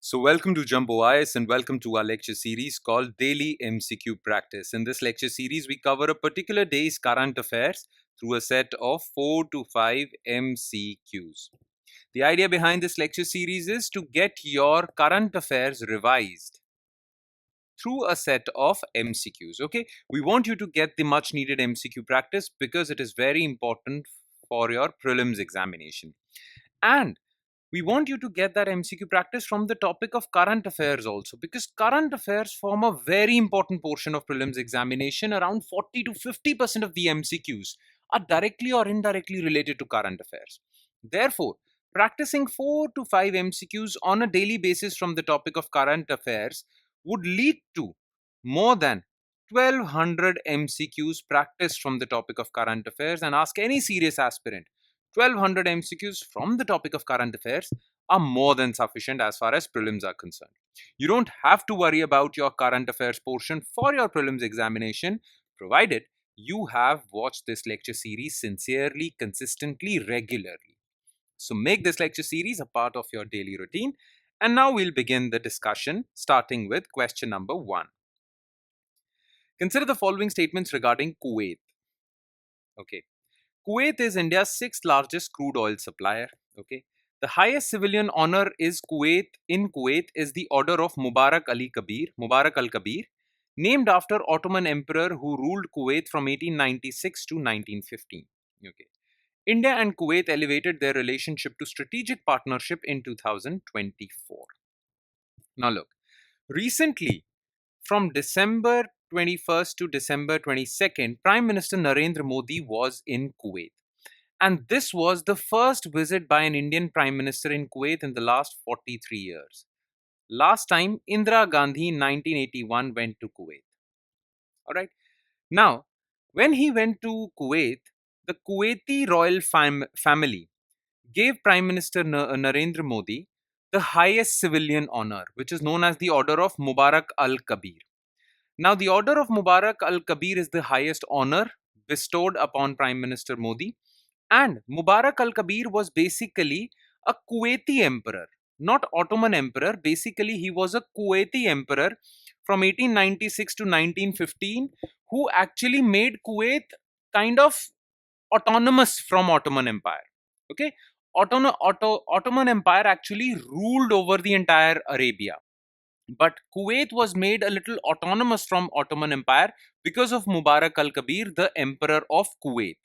So, welcome to Jumbo IS and welcome to our lecture series called Daily MCQ Practice. In this lecture series, we cover a particular day's current affairs through a set of 4 to 5 MCQs. The idea behind this lecture series is to get your current affairs revised through a set of MCQs. Okay, we want you to get the much needed MCQ practice because it is very important for your prelims examination. And we want you to get that MCQ practice from the topic of current affairs also, because current affairs form a very important portion of prelims examination. Around 40 to 50% of the MCQs are directly or indirectly related to current affairs. Therefore, practicing 4 to 5 MCQs on a daily basis from the topic of current affairs would lead to more than 1200 MCQs practiced from the topic of current affairs. And ask any serious aspirant, 1200 MCQs from the topic of current affairs are more than sufficient as far as prelims are concerned. You don't have to worry about your current affairs portion for your prelims examination, provided you have watched this lecture series sincerely, consistently, regularly. So make this lecture series a part of your daily routine. And now we'll begin the discussion, starting with question number 1. Consider the following statements regarding Kuwait. Okay. Kuwait is India's sixth largest crude oil supplier. Okay. The highest civilian honor is in Kuwait is the Order of Mubarak al Kabir, named after Ottoman Emperor who ruled Kuwait from 1896 to 1915. Okay. India and Kuwait elevated their relationship to strategic partnership in 2024. Now look, recently, from December 21st to December 22nd, Prime Minister Narendra Modi was in Kuwait. And this was the first visit by an Indian Prime Minister in Kuwait in the last 43 years. Last time, Indira Gandhi in 1981 went to Kuwait. Alright. Now, when he went to Kuwait, the Kuwaiti royal family gave Prime Minister Narendra Modi the highest civilian honor, which is known as the Order of Mubarak al Kabir. Now, the Order of Mubarak al Kabir is the highest honor bestowed upon Prime Minister Modi. And Mubarak al Kabir was basically a Kuwaiti emperor, not Ottoman emperor. Basically, he was a Kuwaiti emperor from 1896 to 1915 who actually made Kuwait kind of autonomous from Ottoman Empire. Okay, Ottoman Empire actually ruled over the entire Arabia, but Kuwait was made a little autonomous from Ottoman Empire because of Mubarak al Kabir, the emperor of Kuwait.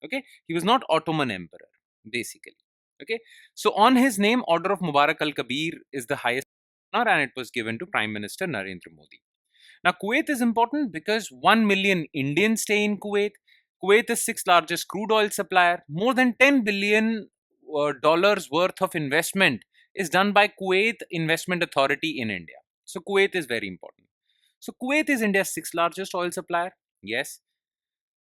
Okay, he was not Ottoman emperor basically. Okay, so on his name, Order of Mubarak al Kabir is the highest honor, and it was given to Prime Minister Narendra Modi. Now, Kuwait is important because 1 million Indians stay in Kuwait. Kuwait is sixth largest crude oil supplier. More than $10 billion dollars worth of investment is done by Kuwait Investment Authority in India. So Kuwait is very important. So Kuwait is India's sixth largest oil supplier. Yes.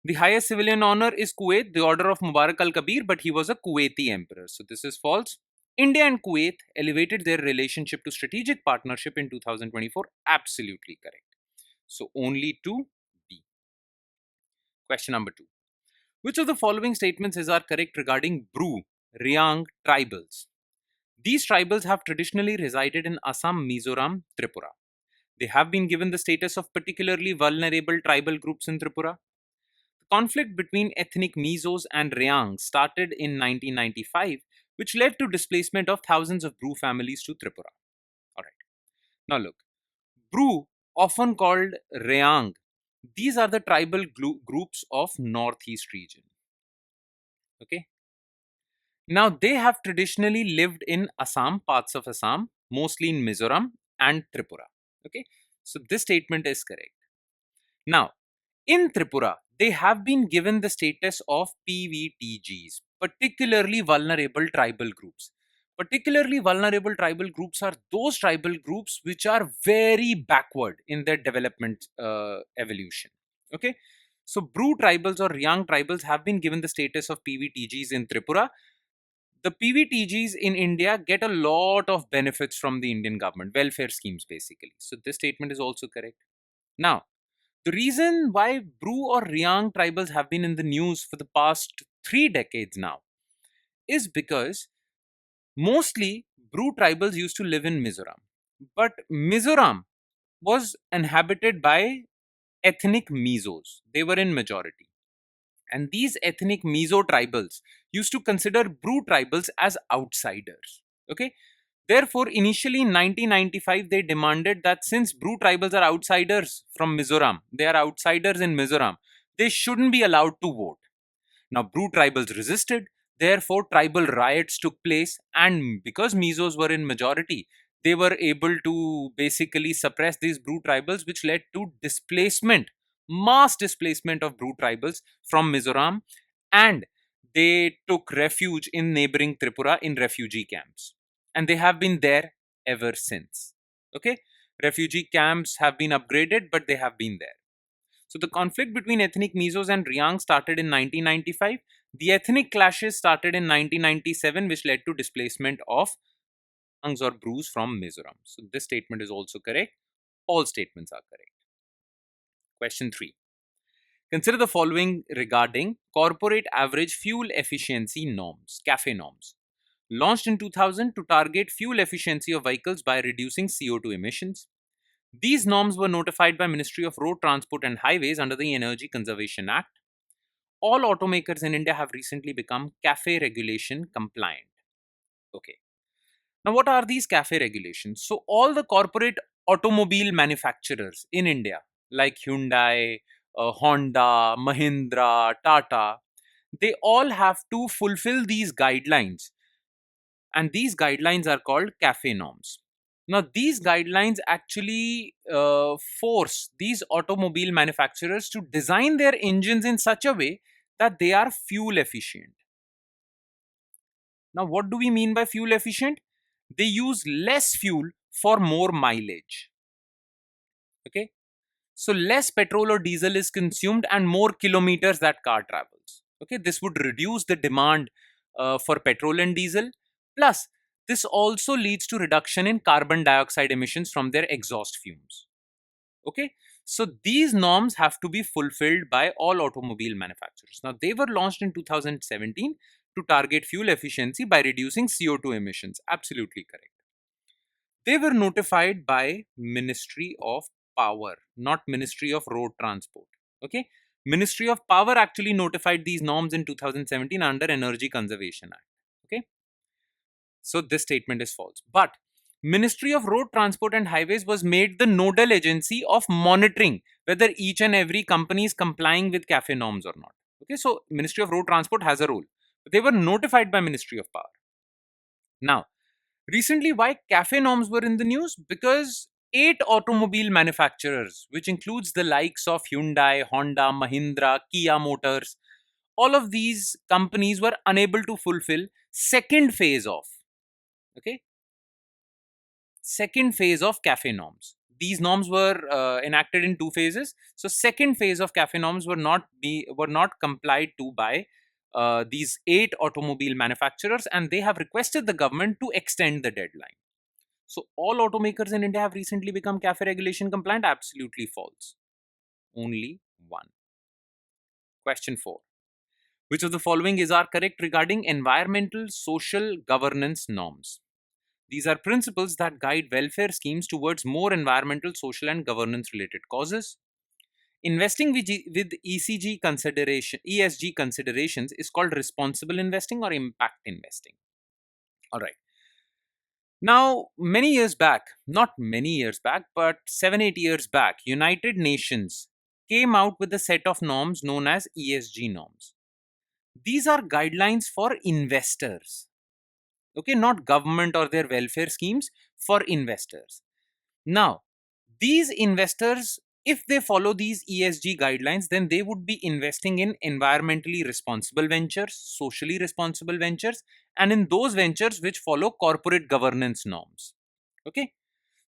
The highest civilian honor is Kuwait, the Order of Mubarak al Kabir, but he was a Kuwaiti emperor. So this is false. India and Kuwait elevated their relationship to strategic partnership in 2024. Absolutely correct. So only to B. Question number 2. Which of the following statements are correct regarding Bru, Riang tribals? These tribals have traditionally resided in Assam, Mizoram, Tripura. They have been given the status of particularly vulnerable tribal groups in Tripura. The conflict between ethnic Mizos and Riang started in 1995, which led to displacement of thousands of Bru families to Tripura. Alright. Now look, Bru, often called Riang, these are the tribal groups of Northeast region. Okay. Now they have traditionally lived in Assam, parts of Assam, mostly in Mizoram and Tripura. Okay. So this statement is correct. Now, in Tripura, they have been given the status of PVTGs, particularly vulnerable tribal groups. Particularly vulnerable tribal groups are those tribal groups which are very backward in their development evolution. Okay, so Bru tribals or Riang tribals have been given the status of PVTGs in Tripura. The PVTGs in India get a lot of benefits from the Indian government, welfare schemes basically. So this statement is also correct. Now, the reason why Bru or Riang tribals have been in the news for the past 3 decades now is because mostly Bru tribals used to live in Mizoram. But Mizoram was inhabited by ethnic Mizos. They were in majority. And these ethnic Mizo tribals used to consider Bru tribals as outsiders. Okay. Therefore, initially in 1995, they demanded that since Bru tribals are outsiders from Mizoram, they are outsiders in Mizoram, they shouldn't be allowed to vote. Now, Bru tribals resisted, therefore, tribal riots took place, and because Mizos were in majority, they were able to basically suppress these Bru tribals, which led to displacement, mass displacement of Bru tribals from Mizoram, and they took refuge in neighboring Tripura in refugee camps. And they have been there ever since. Okay? Refugee camps have been upgraded, but they have been there. So the conflict between ethnic Mizos and Riang started in 1995. The ethnic clashes started in 1997, which led to displacement of Riangs or Brus from Mizoram. So this statement is also correct. All statements are correct. Question 3. Consider the following regarding corporate average fuel efficiency norms, CAFE norms. Launched in 2000 to target fuel efficiency of vehicles by reducing CO2 emissions. These norms were notified by Ministry of Road Transport and Highways under the Energy Conservation Act. All automakers in India have recently become CAFE regulation compliant. Okay. Now, what are these CAFE regulations? So, all the corporate automobile manufacturers in India, like Hyundai, Honda, Mahindra, Tata, they all have to fulfill these guidelines. And these guidelines are called CAFE norms. Now, these guidelines actually force these automobile manufacturers to design their engines in such a way that they are fuel efficient. Now, what do we mean by fuel efficient? They use less fuel for more mileage. Okay. So, less petrol or diesel is consumed and more kilometers that car travels. Okay. This would reduce the demand for petrol and diesel. Plus, this also leads to reduction in carbon dioxide emissions from their exhaust fumes. Okay. So these norms have to be fulfilled by all automobile manufacturers. Now, they were launched in 2017 to target fuel efficiency by reducing CO2 emissions. Absolutely correct. They were notified by Ministry of Power, not Ministry of Road Transport. Okay. Ministry of Power actually notified these norms in 2017 under Energy Conservation Act. Okay. So this statement is false. But Ministry of Road Transport and Highways was made the nodal agency of monitoring whether each and every company is complying with CAFE norms or not. Okay, so Ministry of Road Transport has a role. They were notified by Ministry of Power. Now, recently, why CAFE norms were in the news? Because 8 automobile manufacturers, which includes the likes of Hyundai, Honda, Mahindra, Kia Motors, all of these companies were unable to fulfill second phase of CAFE norms. These norms were enacted in 2 phases. So second phase of CAFE norms were not complied to by these 8 automobile manufacturers, and they have requested the government to extend the deadline. So all automakers in India have recently become CAFE regulation compliant. Absolutely false. Only one. Question 4. Which of the following is correct regarding environmental social governance norms? These are principles that guide welfare schemes towards more environmental, social, and governance related causes. Investing with ESG considerations is called responsible investing or impact investing. All right. Now, many years back, not many years back, but 7-8 years back, United Nations came out with a set of norms known as ESG norms. These are guidelines for investors. Okay, not government or their welfare schemes, for investors. Now, these investors, if they follow these ESG guidelines, then they would be investing in environmentally responsible ventures, socially responsible ventures, and in those ventures which follow corporate governance norms. Okay,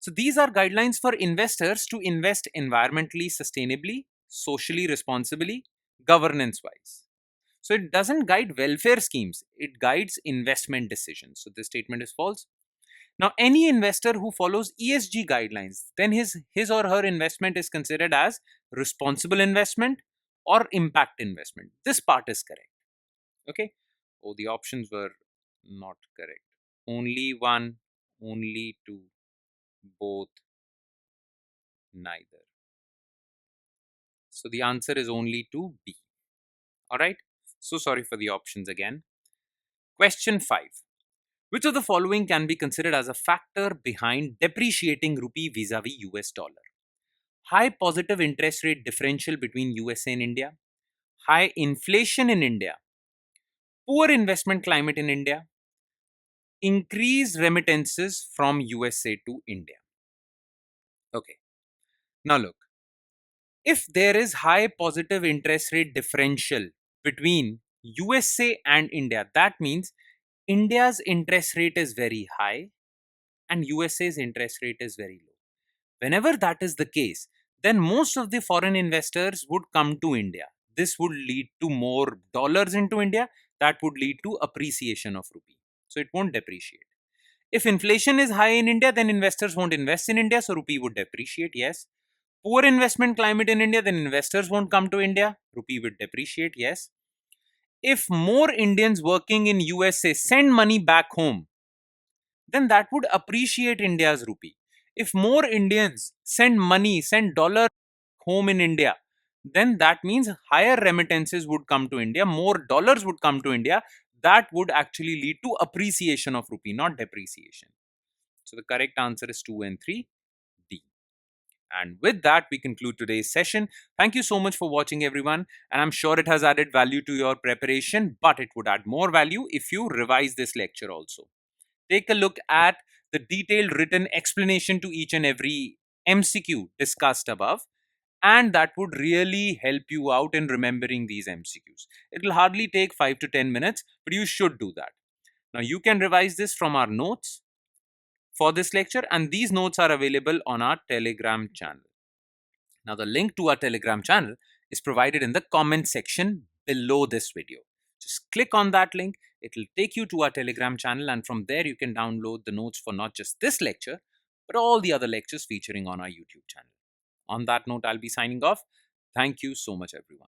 so these are guidelines for investors to invest environmentally sustainably, socially responsibly, governance wise. So it doesn't guide welfare schemes, it guides investment decisions. So this statement is false. Now, any investor who follows ESG guidelines, then his or her investment is considered as responsible investment or impact investment. This part is correct. Okay. Oh, the options were not correct. Only one only to both, neither. So the answer is only to B. All right. So sorry for the options again. Question 5. Which of the following can be considered as a factor behind depreciating rupee vis-a-vis US dollar? High positive interest rate differential between USA and India, high inflation in India, poor investment climate in India, increased remittances from USA to India. Okay. Now look, if there is high positive interest rate differential between USA and India, that means India's interest rate is very high and USA's interest rate is very low. Whenever that is the case, then most of the foreign investors would come to India. This would lead to more dollars into India. That would lead to appreciation of rupee. So it won't depreciate. If inflation is high in India, then investors won't invest in India. So rupee would depreciate. Yes. Poor investment climate in India, then investors won't come to India. Rupee would depreciate. Yes. If more Indians working in USA send money back home, then that would appreciate India's rupee. If more Indians send money, send dollar home in India, then that means higher remittances would come to India, more dollars would come to India. That would actually lead to appreciation of rupee, not depreciation. So the correct answer is 2 and 3, D. And with that, we conclude today's session. Thank you so much for watching, everyone. And I'm sure it has added value to your preparation, but it would add more value if you revise this lecture also. Take a look at the detailed written explanation to each and every MCQ discussed above, and that would really help you out in remembering these MCQs. It will hardly take 5 to 10 minutes, but you should do that. Now, you can revise this from our notes for this lecture, and these notes are available on our Telegram channel. Now, the link to our Telegram channel is provided in the comment section below this video. Just click on that link. It will take you to our Telegram channel, and from there you can download the notes for not just this lecture, but all the other lectures featuring on our YouTube channel. On that note, I'll be signing off. Thank you so much, everyone.